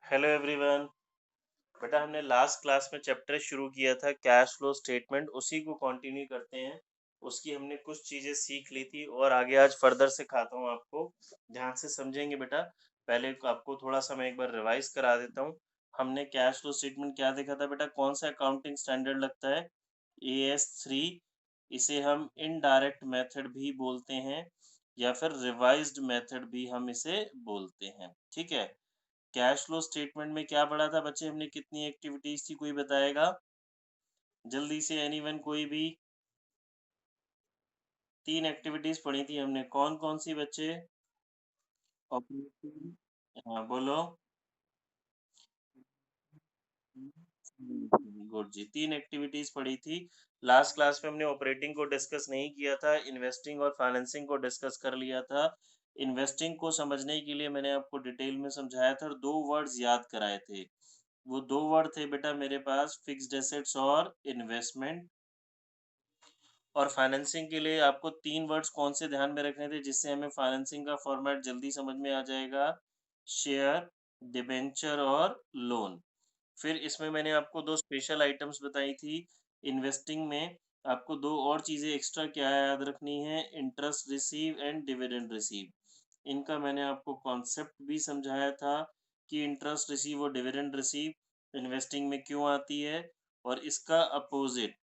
Hello everyone. बेटा हमने last class में चैप्टर शुरू किया था कैश फ्लो स्टेटमेंट, उसी को कंटिन्यू करते हैं। उसकी हमने कुछ चीज़ें सीख ली थी और आगे आज फर्दर सिखाता हूँ आपको। ध्यान से समझेंगे बेटा। पहले आपको थोड़ा सा मैं एक बार रिवाइज करा देता हूँ। हमने कैश फ्लो स्टेटमेंट क्या देखा था बेटा, कौन सा अकाउंटिंग स्टैंडर्ड लगता है, AS3। इसे हम इनडायरेक्ट मेथड भी बोलते हैं या फिर रिवाइज्ड मेथड भी हम इसे बोलते हैं। ठीक है। कैश फ्लो स्टेटमेंट में क्या पढ़ा था बच्चे हमने, कितनी एक्टिविटीज थी, कोई बताएगा जल्दी से, एनीवन कोई भी। 3 एक्टिविटीज पढ़ी थी हमने, कौन कौन सी बच्चे? ऑपरेटिंग, हाँ बोलो। गुड जी, 3 एक्टिविटीज पढ़ी थी। लास्ट क्लास में हमने ऑपरेटिंग को डिस्कस नहीं किया था, इन्वेस्टिंग और फाइनेंसिंग को डिस्कस कर लिया था। इन्वेस्टिंग को समझने के लिए मैंने आपको डिटेल में समझाया था और 2 वर्ड्स याद कराए थे। वो 2 वर्ड थे बेटा मेरे पास, फिक्स्ड एसेट्स और इन्वेस्टमेंट। और फाइनेंसिंग के लिए आपको 3 वर्ड्स कौन से ध्यान में रखने थे जिससे हमें फाइनेंसिंग का फॉर्मेट जल्दी समझ में आ जाएगा? शेयर, डिबेंचर और लोन। फिर इसमें मैंने आपको 2 स्पेशल आइटम्स बताई थी। इन्वेस्टिंग में आपको 2 और चीज़ें एक्स्ट्रा क्या याद रखनी है, interest receive and dividend receive. इनका मैंने आपको कॉन्सेप्ट भी समझाया था कि इंटरेस्ट रिसीव और डिविडेंड रिसीव इन्वेस्टिंग में क्यों आती है, और इसका opposite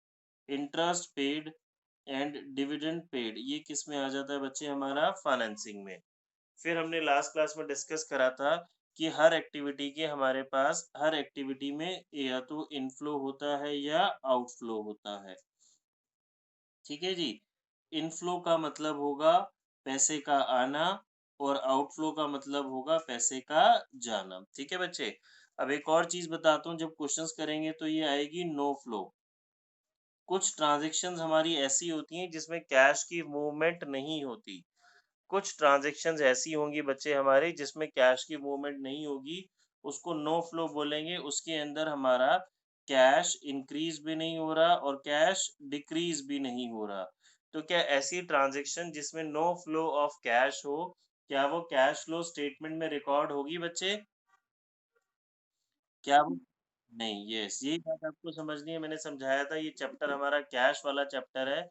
interest paid and dividend paid ये किस में आ जाता है बच्चे, हमारा फाइनेंसिंग में। फिर हमने लास्ट क्लास में डिस्कस करा था कि हर एक्टिविटी के हमारे पास, हर एक्टिविटी में या तो इनफ्लो होता है या आउटफ्लो होता है। ठीक है जी। इनफ्लो का मतलब होगा पैसे का आना और आउटफ्लो का मतलब होगा पैसे का जाना। ठीक है बच्चे। अब एक और चीज बताता हूँ, जब क्वेश्चंस करेंगे तो ये आएगी नो फ्लो। कुछ ट्रांज़ैक्शंस हमारी ऐसी होती हैं जिसमें कैश की मूवमेंट नहीं होती। कुछ ट्रांज़ैक्शंस ऐसी होंगी बच्चे हमारे जिसमें कैश की मूवमेंट नहीं होगी, उसको नो फ्लो बोलेंगे। उसके अंदर हमारा कैश इंक्रीज़ भी नहीं हो रहा और कैश डिक्रीज़ भी नहीं हो रहा। तो क्या ऐसी ट्रांज़ैक्शन जिसमें नो फ्लो ऑफ कैश हो, क्या वो कैश फ्लो स्टेटमेंट में रिकॉर्ड होगी बच्चे? क्या वो नहीं, यस, यही बात आपको समझनी है। मैंने समझाया था ये चैप्टर हमारा कैश वाला चैप्टर है।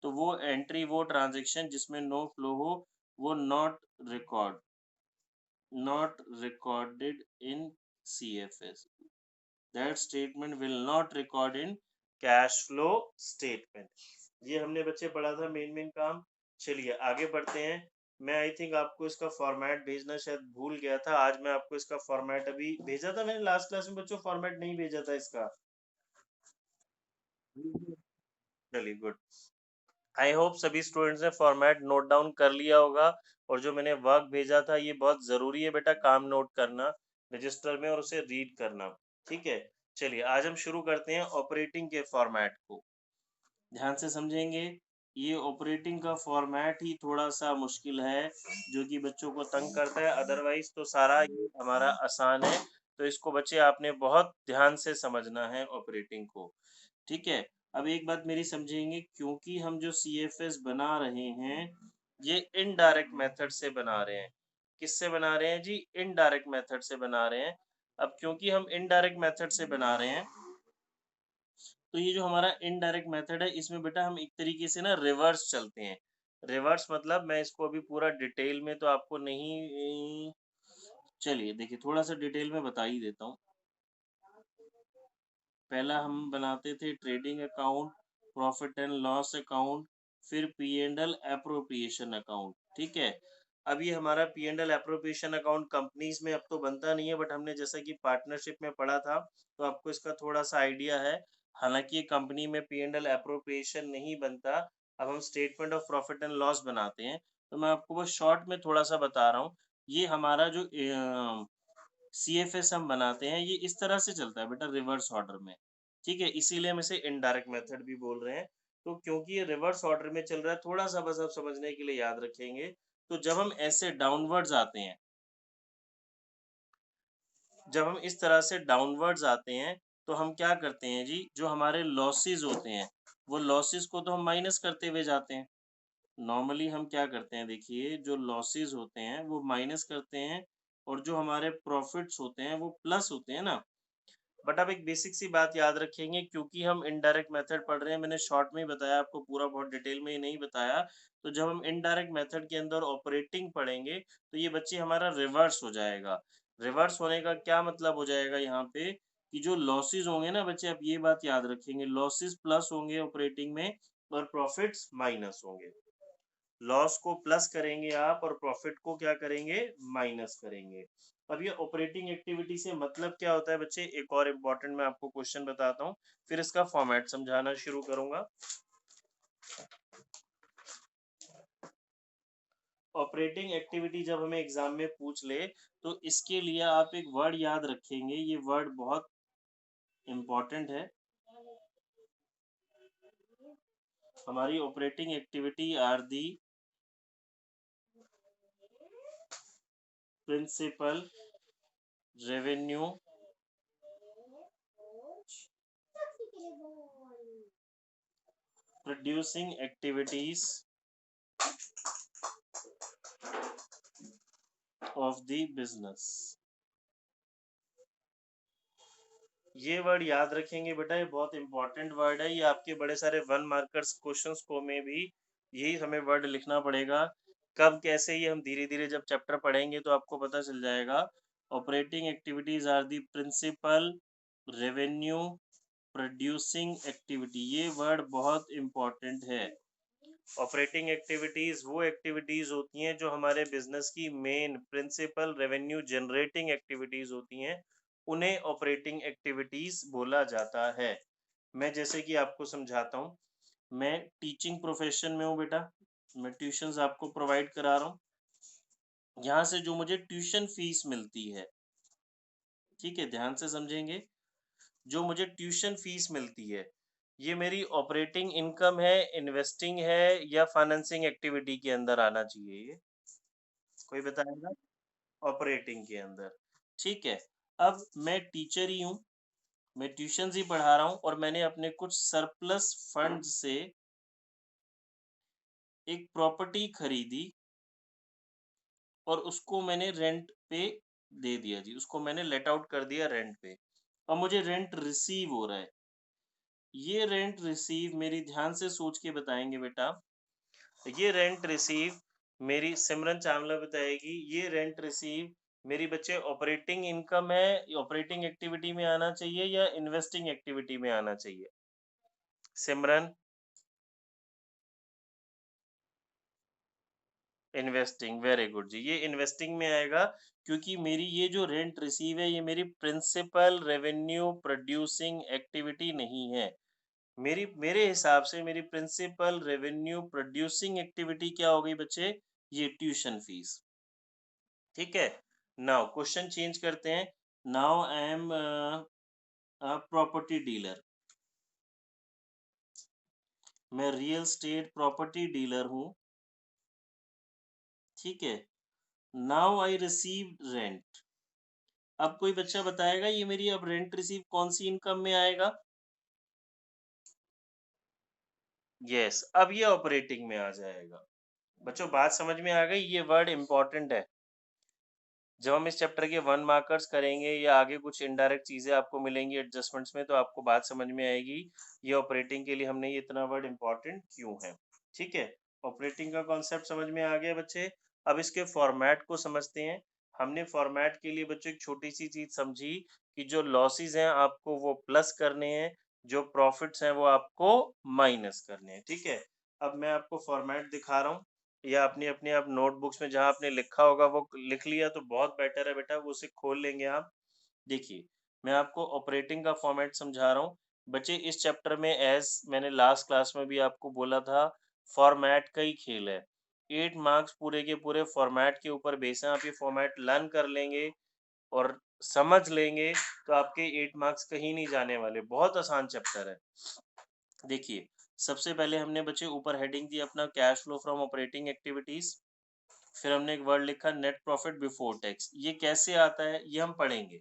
तो वो एंट्री, वो ट्रांजैक्शन जिसमें नो फ्लो हो, वो not recorded in CFS। That statement will not record in cash flow statement. ये हमने बच्चे पढ़ा था मेन मेन काम। चलिए आगे बढ़ते हैं। मैं आई थिंक आपको इसका फॉर्मेट भेजना शायद भूल गया था। आज मैं आपको इसका फॉर्मेट अभी भेजा था मैंने लास्ट क्लास में बच्चों, फॉर्मेट नहीं भेजा था इसका। चलिए गुड। आई होप सभी स्टूडेंट्स ने फॉर्मेट नोट डाउन कर लिया होगा। और जो मैंने वर्क भेजा था ये बहुत जरूरी है बेटा, काम नोट करना रजिस्टर में और उसे रीड करना। ठीक है। चलिए आज हम शुरू करते हैं ऑपरेटिंग के फॉर्मेट को। ध्यान से समझेंगे। ये ऑपरेटिंग का फॉर्मेट ही थोड़ा सा मुश्किल है जो कि बच्चों को तंग करता है, अदरवाइज तो सारा ये हमारा आसान है। तो इसको बच्चे आपने बहुत ध्यान से समझना है ऑपरेटिंग को। ठीक है। अब एक बात मेरी समझेंगे, क्योंकि हम जो CFS बना रहे हैं ये इनडायरेक्ट मेथड से बना रहे हैं। किससे बना रहे हैं जी? इनडायरेक्ट मेथड से बना रहे हैं। अब क्योंकि हम इनडायरेक्ट मेथड से बना रहे हैं तो ये जो हमारा इनडायरेक्ट मेथड है इसमें बेटा हम एक तरीके से ना रिवर्स चलते हैं। रिवर्स मतलब मैं इसको अभी पूरा डिटेल में तो आपको नहीं, चलिए देखिए थोड़ा सा डिटेल में बता ही देता हूँ। पहला हम बनाते थे trading account, profit and loss account, फिर P&L एप्रोप्रिएशन अकाउंट। ठीक है। अब ये हमारा P&L एप्रोप्रिएशन अकाउंट कंपनीज में अब तो बनता नहीं है, बट हमने जैसा कि पार्टनरशिप में पढ़ा था तो आपको इसका थोड़ा सा आइडिया है। हालांकि ये कंपनी में P&L एप्रोप्रिएशन नहीं बनता। अब हम statement of profit and loss बनाते हैं। तो मैं आपको बस शॉर्ट में थोड़ा सा बता रहा हूँ। ये हमारा जो CFS हम बनाते हैं ये इस तरह से चलता है बेटा, रिवर्स ऑर्डर में। ठीक है, इसीलिए हम इसे इनडायरेक्ट मेथड भी बोल रहे हैं। तो क्योंकि ये रिवर्स ऑर्डर में चल रहा है, थोड़ा सा बस आप समझने के लिए याद रखेंगे। तो जब हम ऐसे डाउनवर्ड्स आते हैं, जब हम इस तरह से डाउनवर्ड्स आते हैं तो हम क्या करते हैं जी, जो हमारे लॉसेस होते हैं वो लॉसेस को तो हम माइनस करते हुए जाते हैं। नॉर्मली हम क्या करते हैं, देखिए जो लॉसेस होते हैं वो माइनस करते हैं और जो हमारे प्रॉफिट्स होते हैं वो प्लस होते हैं ना। बट आप एक बेसिक सी बात याद रखेंगे, क्योंकि हम इनडायरेक्ट मेथड पढ़ रहे हैं, मैंने शॉर्ट में ही बताया आपको, पूरा बहुत डिटेल में ही नहीं बताया। तो जब हम इनडायरेक्ट मेथड के अंदर ऑपरेटिंग पढ़ेंगे तो ये बच्चे हमारा रिवर्स हो जाएगा। रिवर्स होने का क्या मतलब हो जाएगा यहाँ पे, कि जो लॉसेस होंगे ना बच्चे, आप ये बात याद रखेंगे, लॉसेस प्लस होंगे ऑपरेटिंग में और प्रॉफिट्स माइनस होंगे। लॉस को प्लस करेंगे आप और प्रॉफिट को क्या करेंगे, माइनस करेंगे। अब ये ऑपरेटिंग एक्टिविटी से मतलब क्या होता है बच्चे, एक और इम्पोर्टेंट मैं आपको क्वेश्चन बताता हूँ, फिर इसका फॉर्मेट समझाना शुरू करूंगा। ऑपरेटिंग एक्टिविटी जब हमें एग्जाम में पूछ ले तो इसके लिए आप एक वर्ड याद रखेंगे, ये वर्ड बहुत इम्पोर्टेंट है। हमारी operating activity are the principal revenue producing activities of the business. ये वर्ड याद रखेंगे बेटा, ये बहुत इंपॉर्टेंट वर्ड है, ये आपके बड़े सारे 1 मार्कर्स क्वेश्चंस को में भी यही हमें वर्ड लिखना पड़ेगा। कब कैसे, ये हम धीरे धीरे जब चैप्टर पढ़ेंगे तो आपको पता चल जाएगा। Operating activities are the principal revenue producing activity, ये वर्ड बहुत इंपॉर्टेंट है। ऑपरेटिंग एक्टिविटीज वो एक्टिविटीज होती हैं जो हमारे बिजनेस की main principal revenue generating activities होती हैं, उन्हें ऑपरेटिंग एक्टिविटीज बोला जाता है। मैं जैसे कि आपको समझाता हूँ, मैं टीचिंग प्रोफेशन में हूँ बेटा, मैं ट्यूशंस आपको प्रोवाइड करा रहा हूँ। यहाँ से जो मुझे ट्यूशन फीस मिलती है, ठीक है, ध्यान से समझेंगे, जो मुझे ट्यूशन फीस मिलती है, ये मेरी ऑपरेटिंग इनकम है, इन्वेस्टिंग है या फाइनेंसिंग एक्टिविटी के अंदर आना चाहिए, ये कोई बताएगा? ऑपरेटिंग के अंदर, ठीक है। अब मैं टीचर ही हूँ, मैं ट्यूशंस ही पढ़ा रहा हूँ और मैंने अपने कुछ सरप्लस फंड से एक प्रॉपर्टी खरीदी और उसको मैंने रेंट पे दे दिया जी, उसको मैंने लेट आउट कर दिया रेंट पे। अब मुझे रेंट रिसीव हो रहा है। ये रेंट रिसीव मेरी, ध्यान से सोच के बताएंगे बेटा, ये रेंट रिसीव मेरी सिमरन चावला बताएगी, ये रेंट रिसीव मेरी बच्चे ऑपरेटिंग इनकम है, ऑपरेटिंग एक्टिविटी में आना चाहिए या इन्वेस्टिंग एक्टिविटी में आना चाहिए? सिमरन? इन्वेस्टिंग, वेरी गुड जी, ये इन्वेस्टिंग में आएगा, क्योंकि मेरी ये जो रेंट रिसीव है ये मेरी प्रिंसिपल रेवेन्यू प्रोड्यूसिंग एक्टिविटी नहीं है। मेरी, मेरे हिसाब से मेरी प्रिंसिपल रेवेन्यू प्रोड्यूसिंग एक्टिविटी क्या हो गई बच्चे, ये ट्यूशन फीस। ठीक है, नाउ क्वेश्चन चेंज करते हैं। Now I am property dealer, मैं रियल स्टेट प्रॉपर्टी डीलर हूं, ठीक है। Now I receive rent. अब कोई बच्चा बताएगा ये मेरी अब रेंट रिसीव कौन सी इनकम में आएगा? यस, अब ये ऑपरेटिंग में आ जाएगा। बच्चों बात समझ में आ गई, ये वर्ड इंपॉर्टेंट है। जब हम इस चैप्टर के 1 मार्कर्स करेंगे या आगे कुछ इनडायरेक्ट चीजें आपको मिलेंगी एडजस्टमेंट्स में, तो आपको बात समझ में आएगी ये ऑपरेटिंग के लिए हमने ये इतना वर्ड इंपॉर्टेंट क्यों है। ठीक है, ऑपरेटिंग का कॉन्सेप्ट समझ में आ गया बच्चे। अब इसके फॉर्मेट को समझते हैं। हमने फॉर्मेट के लिए बच्चों एक छोटी सी चीज समझी कि जो लॉसेस हैं आपको वो प्लस करने हैं, जो प्रॉफिट्स हैं वो आपको माइनस करने हैं। ठीक है, अब मैं आपको फॉर्मेट दिखा रहा हूँ, या अपनी अपनी आप नोटबुक्स में जहाँ आपने लिखा होगा वो लिख लिया तो बहुत बेटर है बेटा, वो उसे खोल लेंगे आप। देखिए, मैं आपको ऑपरेटिंग का फॉर्मेट समझा रहा हूँ। बच्चे इस चैप्टर में, एज मैंने लास्ट क्लास में भी आपको बोला था, फॉर्मेट का ही खेल है। 8 मार्क्स पूरे के पूरे फॉर्मेट के ऊपर बेस है। आप ये फॉर्मेट लर्न कर लेंगे और समझ लेंगे तो आपके 8 मार्क्स कहीं नहीं जाने वाले। बहुत आसान चैप्टर है। देखिए, सबसे पहले हमने बच्चे ऊपर हेडिंग दी अपना cash flow from operating activities, फिर हमने एक वर्ड लिखा नेट प्रॉफिट बिफोर टैक्स। ये कैसे आता है ये हम पढ़ेंगे,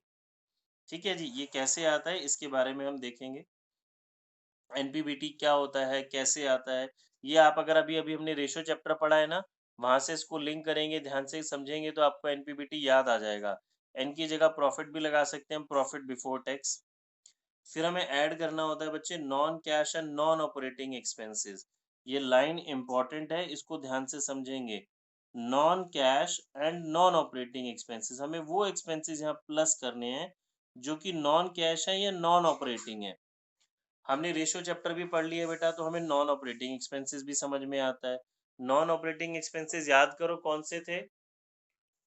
ठीक है जी, ये कैसे आता है इसके बारे में हम देखेंगे। एनपीबीटी क्या होता है, कैसे आता है, ये आप अगर अभी अभी हमने रेशियो चैप्टर पढ़ा है ना, वहां से इसको लिंक करेंगे, ध्यान से समझेंगे तो आपको एनपीबीटी याद आ जाएगा। एन की जगह प्रॉफिट भी लगा सकते हैं, प्रॉफिट बिफोर टैक्स। फिर हमें ऐड करना होता है बच्चे non cash and non operating expenses. ये लाइन इंपॉर्टेंट है, इसको ध्यान से समझेंगे। Non cash and non operating expenses, हमें वो एक्सपेंसेस यहाँ प्लस करने हैं जो कि नॉन कैश है या नॉन ऑपरेटिंग है। हमने रेशियो चैप्टर भी पढ़ लिया बेटा, तो हमें नॉन ऑपरेटिंग एक्सपेंसेस भी समझ में आता है। नॉन ऑपरेटिंग एक्सपेंसेस याद करो कौन से थे।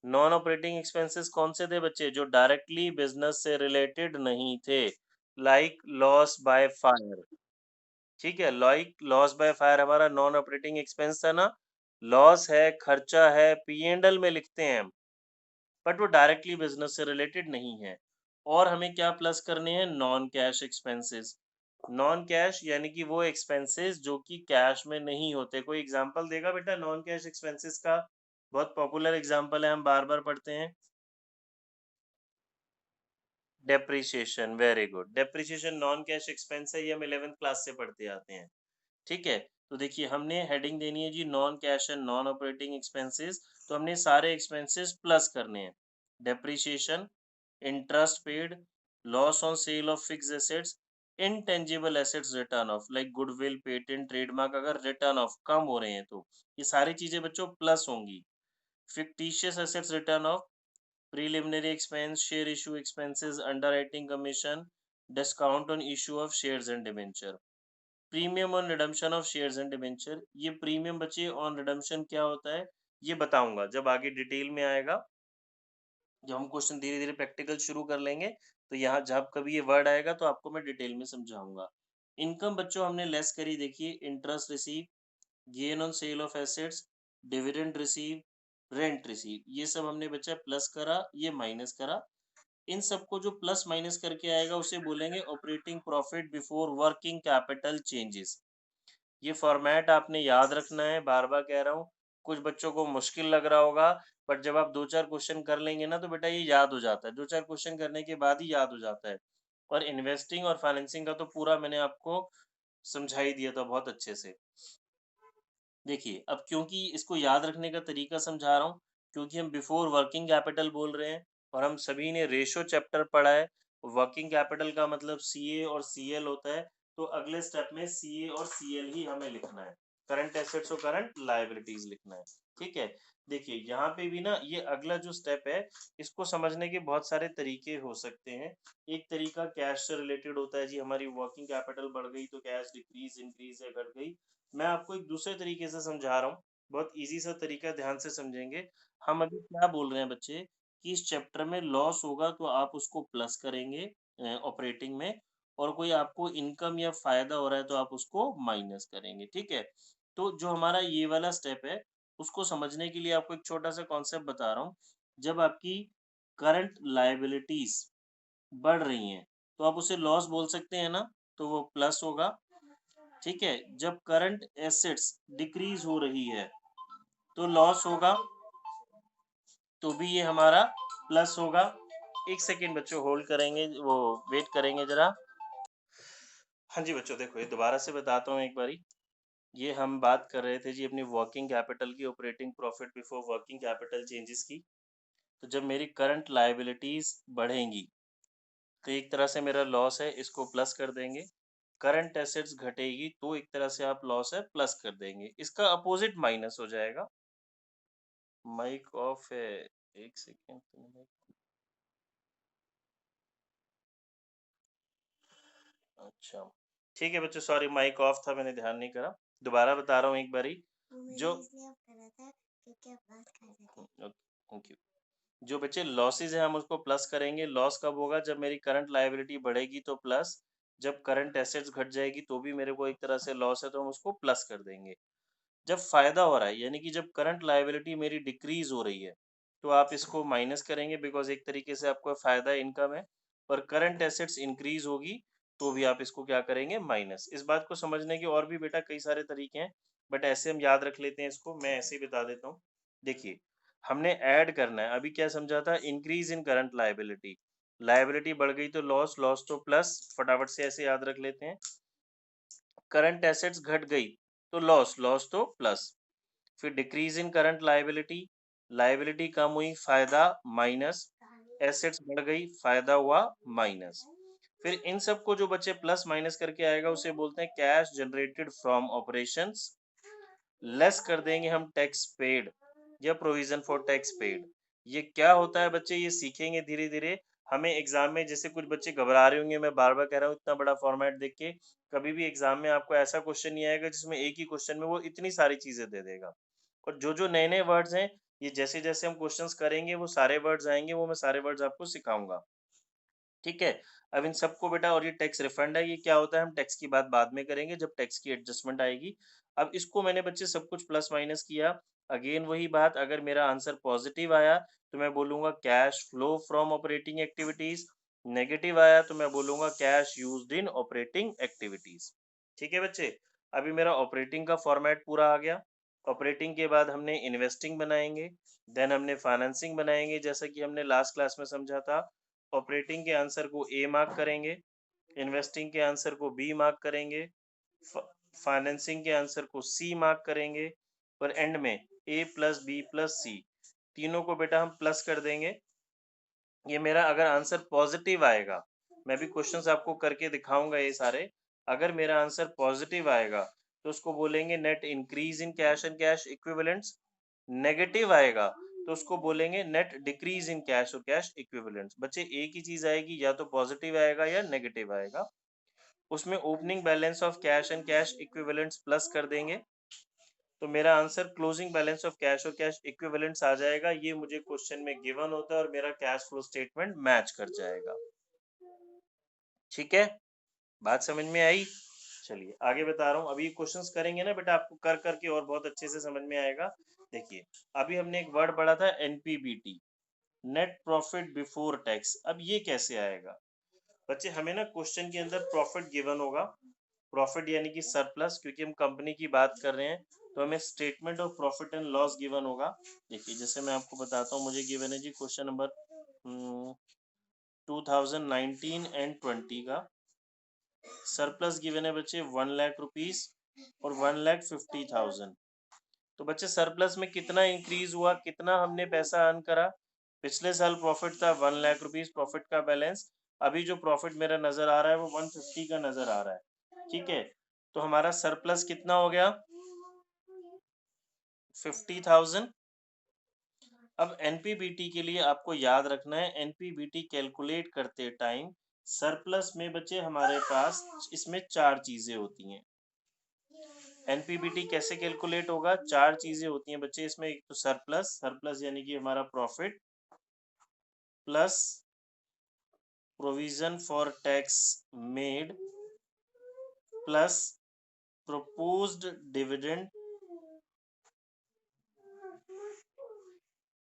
नॉन ऑपरेटिंग एक्सपेंसेस कौन से थे बच्चे, जो डायरेक्टली बिजनेस से रिलेटेड नहीं थे। Like loss by fire. ठीक है, लाइक लॉस बाय फायर हमारा नॉन ऑपरेटिंग एक्सपेंस था ना। लॉस है, खर्चा है, पी एंड एल में लिखते हैं हम, बट वो डायरेक्टली बिजनेस से रिलेटेड नहीं है। और हमें क्या प्लस करने हैं, non cash expenses. Non cash यानी कि वो एक्सपेंसेस जो कि कैश में नहीं होते। कोई एग्जांपल देगा बेटा नॉन कैश एक्सपेंसेस का? बहुत पॉपुलर एग्जांपल है, हम बार बार पढ़ते हैं। Depreciation, very good. Depreciation non cash expense है, ये हम 11th क्लास से पढ़ते आते हैं। ठीक है, तो देखिए हमने हेडिंग देनी है जी non cash and non operating expenses. तो हमने सारे एक्सपेंसेस प्लस करने हैं। Depreciation, interest paid, loss on sale of fixed assets, intangible assets written off, like goodwill, patent, trademark अगर रिटर्न ऑफ कम हो रहे हैं तो ये सारी चीजें बच्चों प्लस होंगी। Fictitious assets written of, preliminary expense, share issue expenses, underwriting commission, discount on issue of shares and debenture, premium on redemption of shares and debenture. ये प्रीमियम बच्चे ऑन रिडम्पशन क्या होता है ये बताऊंगा जब आगे डिटेल में आएगा, जब हम क्वेश्चन धीरे धीरे प्रैक्टिकल शुरू कर लेंगे, तो यहाँ जब कभी ये वर्ड आएगा तो आपको मैं डिटेल में समझाऊंगा। इनकम बच्चों हमने लेस करी, देखिए interest receive, gain on sale of assets, dividend receive, rent receive, ये सब हमने बच्चा प्लस करा, ये माइनस करा। इन सबको जो प्लस माइनस करके आएगा उसे बोलेंगे operating profit before working capital changes. ये फॉर्मेट आपने याद रखना है, बार बार कह रहा हूँ। कुछ बच्चों को मुश्किल लग रहा होगा, बट जब आप दो चार क्वेश्चन कर लेंगे ना तो बेटा ये याद हो जाता है, दो चार क्वेश्चन करने के बाद ही याद हो जाता है। और इन्वेस्टिंग और फाइनेंसिंग का तो पूरा मैंने आपको समझा ही दिया था बहुत अच्छे से। देखिए अब क्योंकि इसको याद रखने का तरीका समझा रहा हूँ, क्योंकि हम बिफोर वर्किंग कैपिटल बोल रहे हैं और हम सभी ने रेशो चैप्टर पढ़ा है। वर्किंग कैपिटल का मतलब सीए और सीएल होता है, तो अगले स्टेप में सीए और सीएल ही हमें लिखना है। करंट एसेट्स और करंट लायबिलिटीज लिखना है। ठीक है, देखिए यहाँ पे भी ना ये अगला जो स्टेप है, इसको समझने के बहुत सारे तरीके हो सकते हैं। एक तरीका कैश से रिलेटेड होता है जी, हमारी वर्किंग कैपिटल बढ़ गई तो कैश डिक्रीज इंक्रीज या घट गई। मैं आपको एक दूसरे तरीके से समझा रहा हूँ, बहुत इजी सा तरीका, ध्यान से समझेंगे। हम अभी क्या बोल रहे हैं बच्चे कि इस चैप्टर में लॉस होगा तो आप उसको प्लस करेंगे ऑपरेटिंग में, और कोई आपको इनकम या फायदा हो रहा है तो आप उसको माइनस करेंगे। ठीक है, तो जो हमारा ये वाला स्टेप है उसको समझने के लिए आपको एक छोटा सा कॉन्सेप्ट बता रहा हूँ। जब आपकी करंट लायबिलिटीज बढ़ रही हैं तो आप उसे लॉस बोल सकते हैं ना, तो वो प्लस होगा। ठीक है, जब करंट एसेट्स डिक्रीज हो रही है तो लॉस होगा, तो भी ये हमारा प्लस होगा। एक सेकेंड बच्चों होल्ड करेंगे, वो वेट करेंगे जरा। हाँ जी बच्चों देखो ये दोबारा से बताता हूँ एक बारी। ये हम बात कर रहे थे जी अपनी वर्किंग कैपिटल की, operating profit before working capital changes की। तो जब मेरी करंट लायबिलिटीज बढ़ेंगी तो एक तरह से मेरा लॉस है, इसको प्लस कर देंगे। करंट एसेट्स घटेगी तो एक तरह से आप लॉस है प्लस कर देंगे, इसका अपोजिट माइनस हो जाएगा। माइक ऑफ है, एक सेकेंड। अच्छा, ठीक है बच्चों, सॉरी माइक ऑफ था, मैंने ध्यान नहीं करा। दोबारा बता रहा हूँ एक बारी। जो थैंक यू। जो बच्चे लॉसेज है हम उसको प्लस करेंगे। लॉस कब होगा, जब मेरी करंट लायबिलिटी बढ़ेगी तो प्लस, जब करंट एसेट्स घट जाएगी तो भी मेरे को एक तरह से लॉस है तो हम उसको प्लस कर देंगे। जब फायदा हो रहा है यानी कि जब करंट लायबिलिटी मेरी डिक्रीज हो रही है तो आप इसको माइनस करेंगे, बिकॉज एक तरीके से आपको फायदा इनकम है। और करंट एसेट्स इंक्रीज होगी तो भी आप इसको क्या करेंगे, माइनस। इस बात को समझने के और भी बेटा कई सारे तरीके हैं, बट ऐसे हम याद रख लेते हैं इसको, मैं ऐसे ही बता देता हूँ। देखिए हमने ऐड करना है, अभी क्या समझा था, increase in current liability. Liability बढ़ गई तो लॉस, लॉस तो प्लस, फटाफट से ऐसे याद रख लेते हैं। करंट एसेट्स घट गई तो लॉस, लॉस तो प्लस। फिर decrease in current liability, liability कम हुई फायदा माइनस, एसेट्स बढ़ गई फायदा हुआ माइनस। फिर इन सबको जो बच्चे प्लस माइनस करके आएगा उसे बोलते हैं cash generated from operations, less कर देंगे हम टैक्स पेड या प्रोविजन फॉर टैक्स पेड। ये क्या होता है बच्चे, ये सीखेंगे धीरे धीरे। हमें एग्जाम में, जैसे कुछ बच्चे घबरा रहे होंगे, मैं बार बार कह रहा हूँ, इतना बड़ा फॉर्मेट देख के कभी भी एग्जाम में आपको ऐसा क्वेश्चन नहीं आएगा जिसमें एक ही क्वेश्चन में वो इतनी सारी चीजें दे देगा। और जो जो नए नए वर्ड्स हैं, ये जैसे जैसे हम क्वेश्चंस करेंगे वो सारे वर्ड्स आएंगे, वो मैं सारे वर्ड्स आपको सिखाऊंगा। ठीक है। अब इन सबको बेटा, और ये टैक्स रिफंड है, ये क्या होता है हम टैक्स की बात बाद में करेंगे जब टैक्स की एडजस्टमेंट आएगी। अब इसको मैंने बच्चे सब कुछ प्लस माइनस किया। अगेन वही बात, अगर मेरा आंसर पॉजिटिव आया तो मैं बोलूंगा cash flow from operating activities, negative आया तो मैं बोलूंगा cash used in operating activities. ठीक है बच्चे। अभी मेरा ऑपरेटिंग का फॉर्मेट पूरा आ गया। ऑपरेटिंग के बाद हमने इन्वेस्टिंग बनाएंगे, देन हमने फाइनेंसिंग बनाएंगे जैसा कि हमने लास्ट क्लास में समझा था। ऑपरेटिंग के आंसर को ए मार्क करेंगे, इन्वेस्टिंग के आंसर को बी मार्क करेंगे, फाइनेंसिंग के आंसर को सी मार्क करेंगे, और एंड में ए प्लस बी प्लस सी, तीनों को बेटा हम प्लस कर देंगे। ये मेरा अगर आंसर पॉजिटिव आएगा, मैं भी क्वेश्चंस आपको करके दिखाऊंगा ये सारे। अगर मेरा आंसर पॉजिटिव आएगा तो उसको बोलेंगे net increase in cash and cash equivalents. Negative आएगा तो उसको बोलेंगे नेट डिक्रीज इन कैश और कैश इक्विवेलेंट्स। बच्चे एक ही चीज आएगी, या तो पॉजिटिव आएगा या नेगेटिव आएगा। उसमें opening balance of cash and cash equivalents plus कर देंगे, तो मेरा answer closing balance of cash और कैश इक्विवेलेंट्स आ जाएगा। ये मुझे क्वेश्चन में गिवन होता है और मेरा कैश फ्लो स्टेटमेंट मैच कर जाएगा। ठीक है, बात समझ में आई। चलिए आगे बता रहा हूँ। अभी क्वेश्चंस करेंगे ना बेटा, आपको कर करके और बहुत अच्छे से समझ में आएगा। देखिए, अभी हमने एक वर्ड पढ़ा था NPBT, net profit before tax. अब ये कैसे आएगा बच्चे, हमें ना क्वेश्चन के अंदर प्रॉफिट गिवन होगा, प्रॉफिट यानी कि सरप्लस, क्योंकि हम कंपनी की बात कर रहे हैं तो हमें statement of profit and loss given होगा। देखिए जैसे मैं आपको बताता हूँ, मुझे गिवन है जी क्वेश्चन नंबर 2019 एंड 20 का। सरप्लस गिवन है बच्चे 1,00,000 रुपीज और 1,50,000। तो बच्चे सरप्लस में कितना इंक्रीज हुआ, कितना हमने पैसा अर्न करा। पिछले साल प्रॉफिट था 1,00,000 रुपीज प्रॉफिट का बैलेंस। अभी जो प्रॉफिट मेरा नजर आ रहा है वो 150 का नजर आ रहा है। ठीक है, तो हमारा सरप्लस कितना हो गया, 50,000। अब एनपीबीटी के लिए आपको याद रखना है, एनपीबीटी कैलकुलेट करते टाइम सरप्लस में बच्चे हमारे पास इसमें चार चीजें होती हैं। एनपीबीटी कैसे कैलकुलेट होगा, चार चीजें होती हैं बच्चे इसमें। एक तो सरप्लस, सरप्लस यानी कि हमारा profit, plus provision for tax made, plus proposed dividend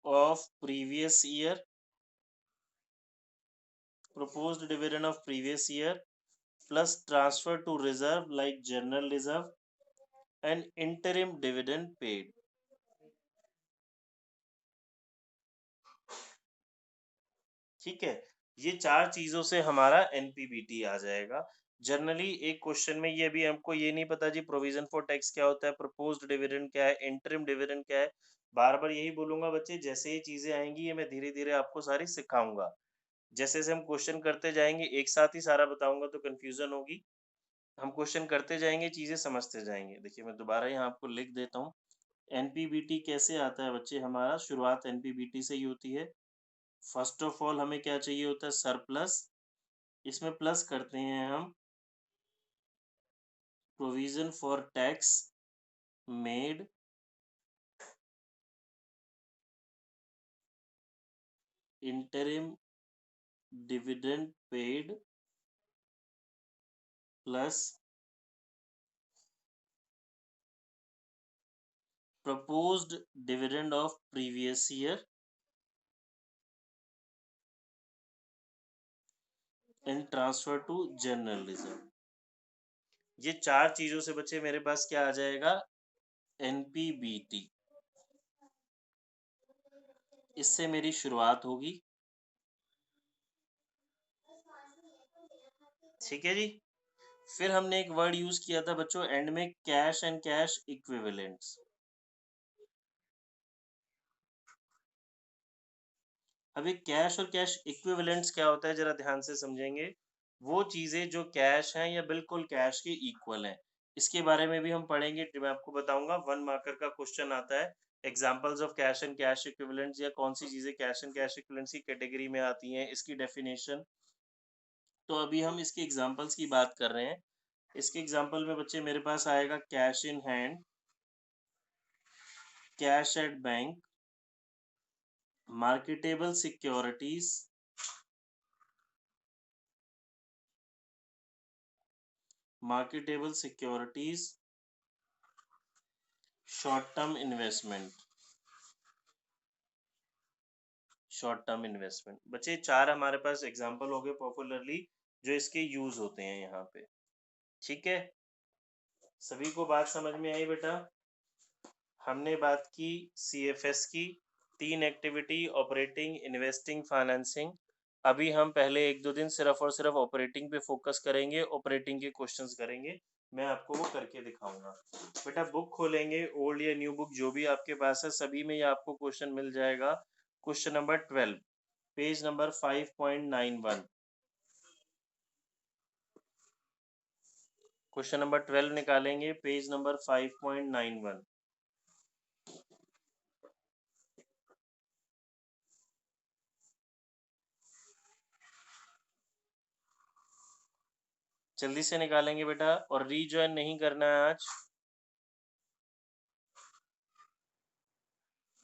of previous year, proposed dividend of previous year, plus transfer to reserve like general reserve and interim dividend paid। ठीक है, ये चार चीजों से हमारा एनपीबीटी आ जाएगा। जनरली एक क्वेश्चन में ये भी हमको ये नहीं पता जी प्रोविजन फॉर टैक्स क्या होता है, प्रपोज्ड डिविडेंड क्या है, इंटरिम डिविडेंड क्या है। बार बार यही बोलूंगा बच्चे, जैसे ये चीजें आएंगी ये मैं धीरे धीरे आपको सारी सिखाऊंगा। जैसे जैसे हम क्वेश्चन करते जाएंगे, एक साथ ही सारा बताऊंगा तो कंफ्यूजन होगी। हम क्वेश्चन करते जाएंगे, चीजें समझते जाएंगे। देखिए मैं दोबारा यहाँ आपको लिख देता हूँ। एनपीबीटी कैसे आता है बच्चे, हमारा शुरुआत एनपीबीटी से ही होती है। फर्स्ट ऑफ ऑल हमें क्या चाहिए होता है, सरप्लस। इसमें प्लस करते हैं हम provision for tax made, interim dividend paid, plus proposed dividend of previous year and transfer to general reserve। ये चार चीजों से बच्चे मेरे पास क्या आ जाएगा, एनपीबीटी। इससे मेरी शुरुआत होगी। ठीक है जी। फिर हमने एक वर्ड यूज किया था बच्चों एंड में, कैश एंड कैश इक्विवेलेंट्स। अभी कैश और कैश इक्विवेलेंट्स क्या होता है जरा ध्यान से समझेंगे। वो चीजें जो कैश हैं या बिल्कुल कैश के इक्वल हैं, इसके बारे में भी हम पढ़ेंगे। मैं आपको बताऊंगा, 1 मार्कर का क्वेश्चन आता है, examples of cash and cash equivalents, या कौन सी चीजें कैश एंड कैश इक्विवेलेंट्स की कैटेगरी में आती हैं, इसकी डेफिनेशन। तो अभी हम इसके एग्जांपल्स की बात कर रहे हैं। इसके एग्जांपल में बच्चे मेरे पास आएगा cash in hand, cash at bank, marketable securities, marketable securities, short term investment, short term investment. बच्चे 4 हमारे पास एग्जांपल हो गए पॉपुलरली जो इसके यूज होते हैं यहाँ पे। ठीक है, सभी को बात समझ में आई बेटा? हमने बात की सीएफएस की, 3 एक्टिविटी, ऑपरेटिंग, इन्वेस्टिंग, फाइनेंसिंग। अभी हम पहले 1-2 दिन सिर्फ और सिर्फ ऑपरेटिंग पे फोकस करेंगे, ऑपरेटिंग के क्वेश्चंस करेंगे, मैं आपको वो करके दिखाऊंगा। बेटा बुक खोलेंगे, ओल्ड या न्यू बुक जो भी आपके पास है, सभी में ये आपको क्वेश्चन मिल जाएगा। Question number 12, page number 5.91। Question number 12 निकालेंगे, पेज नंबर 5.91। जल्दी से निकालेंगे बेटा, और रीज्वाइन नहीं करना है आज,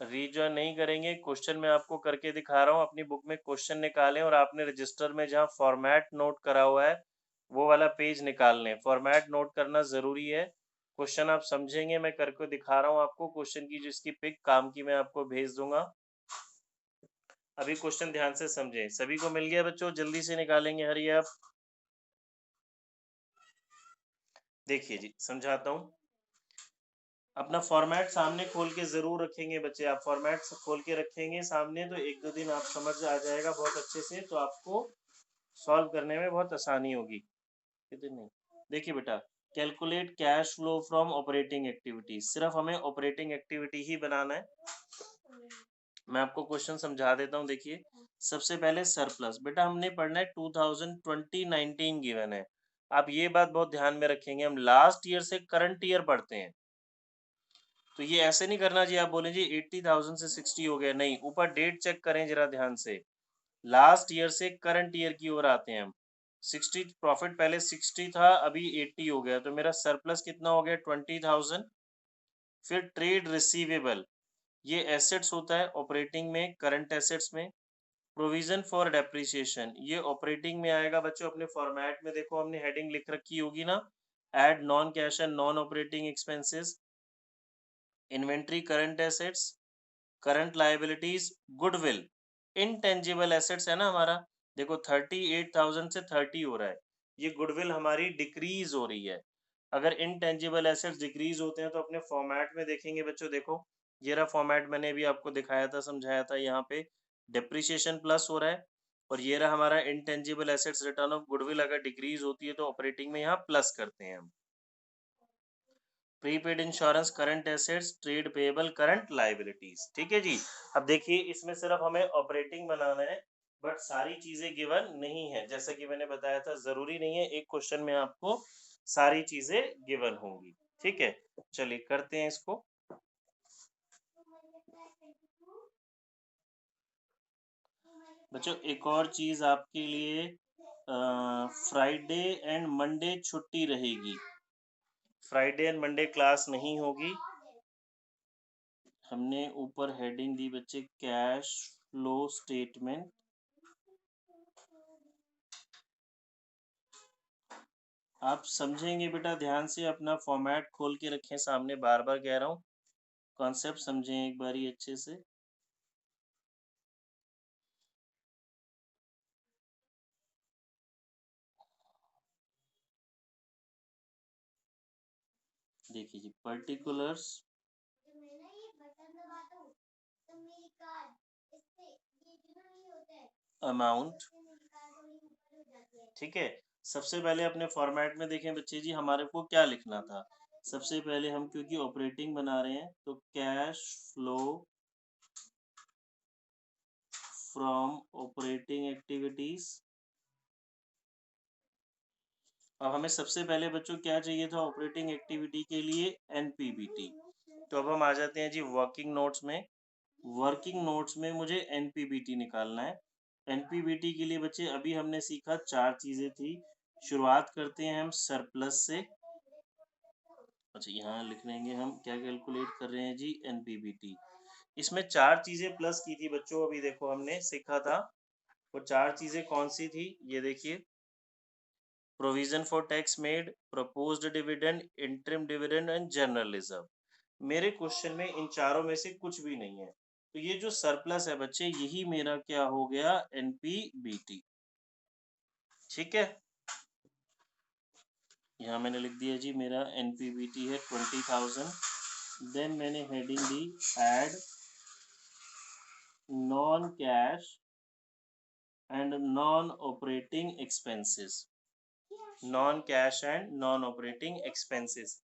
रीज्वाइन नहीं करेंगे। क्वेश्चन मैं आपको करके दिखा रहा हूँ, अपनी बुक में क्वेश्चन निकालें और आपने रजिस्टर में जहाँ फॉर्मेट नोट करा हुआ है वो वाला पेज निकाल लें। फॉर्मेट नोट करना जरूरी है। क्वेश्चन आप समझेंगे, मैं करके दिखा रहा हूँ आपको क्वेश्चन की, जिसकी पिक काम की मैं आपको भेज दूंगा। अभी क्वेश्चन ध्यान से समझें। सभी को मिल गया बच्चों? जल्दी से निकालेंगे, हरी आप। देखिए जी, समझाता हूँ। अपना फॉर्मेट सामने खोल के जरूर रखेंगे बच्चे। आप फॉर्मेट खोल के रखेंगे सामने तो 1-2 दिन आप समझ आ जाएगा बहुत अच्छे से, तो आपको सॉल्व करने में बहुत आसानी होगी। कितने नहीं, देखिए बेटा, calculate cash flow from operating activities, सिर्फ हमें ऑपरेटिंग एक्टिविटी ही बनाना है। मैं आपको क्वेश्चन समझा देता हूँ। देखिए, सबसे पहले सरप्लस, बेटा हमने पढ़ना है 2020-19 गिवन है। आप ये बात बहुत ध्यान में रखेंगे, हम लास्ट ईयर से करंट ईयर पढ़ते हैं, तो ये ऐसे नहीं करना जी आप बोलें जी 80,000 से 60 हो गया, नहीं, ऊपर डेट चेक करें जरा ध्यान से। लास्ट ईयर से करंट ईयर की ओर आते हैं हम। 60 प्रॉफिट पहले 60 था, अभी 80 हो गया, तो मेरा सरप्लस कितना हो गया? 20,000। फिर ट्रेड रिसीवेबल, ये एसेट्स होता है ऑपरेटिंग में, करंट एसेट्स में। प्रोविजन फॉर डेप्रिसिएशन, ये ऑपरेटिंग में आएगा बच्चों। अपने फॉर्मेट में देखो हमने हेडिंग लिख रखी होगी ना, add non cash and non operating expenses. Inventory current assets, current liabilities, goodwill, intangible assets है ना हमारा। देखो 38,000 से 30 हो रहा है, ये गुडविल हमारी डिक्रीज हो रही है। अगर इनटेंजिबल एसेट्स डिक्रीज होते हैं तो अपने फॉर्मेट में देखेंगे बच्चों, देखो ये रहा फॉर्मेट, मैंने भी आपको दिखाया था, समझाया था। यहाँ पे डिप्रिसिएशन प्लस हो रहा है, और ये रहा हमारा intangible assets written of goodwill, अगर डिक्रीज होती है तो ऑपरेटिंग में यहाँ प्लस करते हैं हम। Prepaid insurance, current assets, trade payable, current liabilities. ठीक है जी। अब देखिए, इसमें सिर्फ हमें ऑपरेटिंग बनाना है, बट सारी चीजें गिवन नहीं है। जैसा कि मैंने बताया था, जरूरी नहीं है एक क्वेश्चन में आपको सारी चीजें गिवन होंगी। ठीक है, चलिए करते हैं इसको। बच्चों एक और चीज आपके लिए, फ्राइडे एंड मंडे छुट्टी रहेगी, फ्राइडे एंड मंडे क्लास नहीं होगी। हमने ऊपर हेडिंग दी बच्चे, कैश फ्लो स्टेटमेंट। आप समझेंगे बेटा, ध्यान से अपना फॉर्मेट खोल के रखें सामने, बार बार कह रहा हूँ, कॉन्सेप्ट समझें एक बारी अच्छे से। देखिए जी, पर्टिकुलर्स, अमाउंट। ठीक है, सबसे पहले अपने फॉर्मेट में देखें बच्चे जी, हमारे को क्या लिखना था। सबसे पहले हम क्योंकि ऑपरेटिंग बना रहे हैं, तो cash flow from operating activities. अब हमें सबसे पहले बच्चों क्या चाहिए था ऑपरेटिंग एक्टिविटी के लिए, एनपीबीटी। तो अब हम आ जाते हैं जी वर्किंग नोट्स में। वर्किंग नोट्स में मुझे एनपीबीटी निकालना है। एनपीबीटी के लिए बच्चे अभी हमने सीखा 4 चीजें थी। शुरुआत करते हैं हम सरप्लस से। अच्छा, यहाँ लिख लेंगे हम क्या कैलकुलेट कर रहे हैं जी, एनपीबीटी। इसमें 4 चीजें प्लस की थी बच्चों, अभी देखो हमने सीखा था। वो 4 चीजें कौन सी थी, ये देखिए। Provision for tax made, proposed dividend, interim dividend and general reserve. मेरे क्वेश्चन में इन चारों में से कुछ भी नहीं है, तो ये जो सरप्लस है बच्चे, यही मेरा क्या हो गया, एनपीबीटी। ठीक है, यहाँ मैंने लिख दिया जी मेरा एनपीबीटी है 20,000। देन मैंने heading the add non cash and non operating expenses. Non cash and non operating expenses,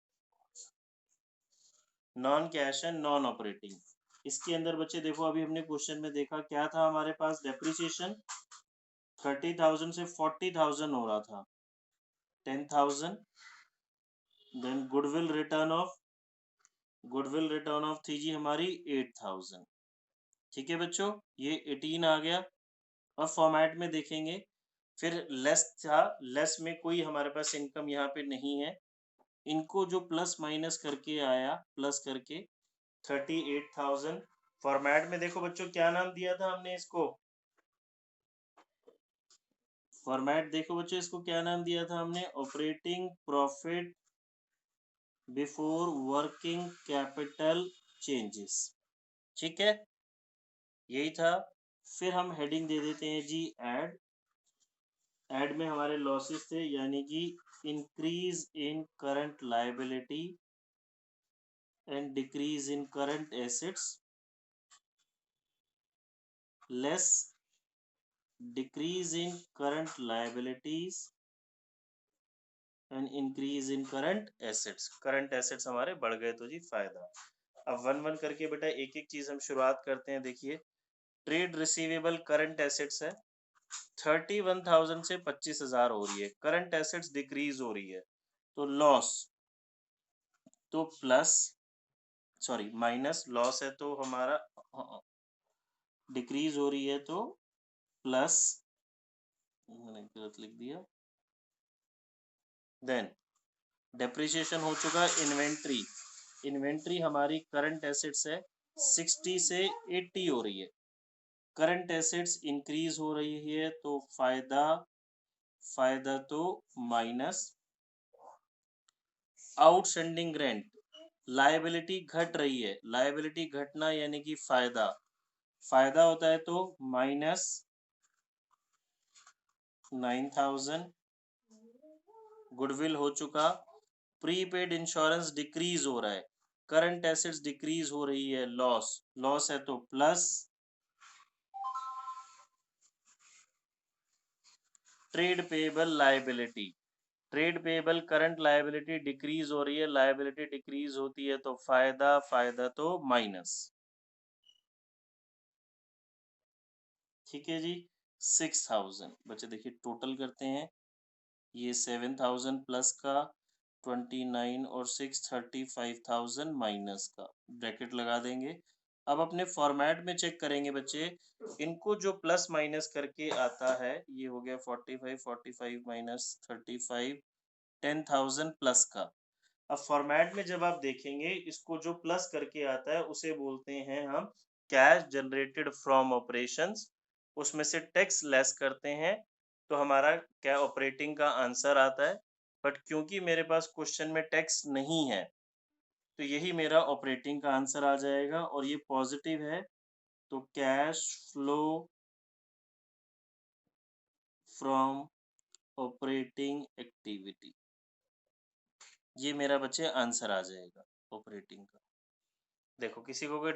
non cash and non operating. इसके अंदर बच्चे देखो, अभी हमने क्वेश्चन में देखा क्या था हमारे पास, डेप्रिसिएशन 30,000 से 40,000 हो रहा था, 10,000। देन गुडविल रिटर्न ऑफ थी जी हमारी 8,000। ठीक है बच्चों, ये 18 आ गया। अब फॉर्मेट में देखेंगे, फिर लेस था, लेस में कोई हमारे पास इनकम यहाँ पे नहीं है। इनको जो प्लस माइनस करके आया, प्लस करके 38,000। फॉर्मेट में देखो बच्चों क्या नाम दिया था हमने इसको, फॉर्मेट देखो बच्चों इसको क्या नाम दिया था हमने, operating profit before working capital changes. ठीक है, यही था। फिर हम हेडिंग दे देते हैं जी ऐड। ऐड में हमारे लॉसेस थे, यानी कि increase in current liability and decrease in current assets, less decrease in current liabilities and increase in current assets. Current assets हमारे बढ़ गए तो जी फायदा। अब वन वन करके बेटा एक एक चीज हम शुरुआत करते हैं। देखिए, ट्रेड रिसीवेबल करंट एसेट्स है, 31,000 से 25,000 हो रही है, करंट एसेट्स डिक्रीज हो रही है, तो लॉस, तो प्लस, सॉरी माइनस, लॉस है तो हमारा डिक्रीज हो रही है तो प्लस, मैंने गलत लिख दिया। देन डेप्रिसिएशन हो चुका, इन्वेंट्री, इन्वेंट्री हमारी करंट एसेट्स है, 60 से 80 हो रही है, करंट एसेट्स इंक्रीज हो रही है तो फायदा, फायदा तो माइनस। आउटस्टैंडिंग रेंट, लायबिलिटी घट रही है, लायबिलिटी घटना यानी कि फायदा, फायदा होता है तो माइनस 9,000। गुडविल हो चुका, प्रीपेड इंश्योरेंस डिक्रीज हो रहा है, करंट एसेट्स डिक्रीज हो रही है, लॉस, लॉस है तो plus. Trade payable liability, trade payable current liability decrease हो रही है, लायबिलिटी डिक्रीज होती है तो फायदा, फायदा तो माइनस। ठीक है जी, 6,000 बच्चे देखिए टोटल करते हैं, ये 7,000 प्लस का, 29 और 6 35,000 माइनस का, ब्रैकेट लगा देंगे। अब अपने फॉर्मेट में चेक करेंगे बच्चे, इनको जो प्लस माइनस करके आता है, ये हो गया 45 माइनस 35, 10,000 प्लस का। अब फॉर्मेट में जब आप देखेंगे, इसको जो प्लस करके आता है उसे बोलते हैं हम कैश जनरेटेड फ्रॉम ऑपरेशंस, उसमें से टैक्स लेस करते हैं तो हमारा क्या ऑपरेटिंग का आंसर आता है। बट क्योंकि मेरे पास क्वेश्चन में टैक्स नहीं है, तो यही मेरा ऑपरेटिंग का आंसर आ जाएगा, और ये पॉजिटिव है तो cash flow from operating activity, ये मेरा बच्चे आंसर आ जाएगा ऑपरेटिंग का। देखो किसी को कोई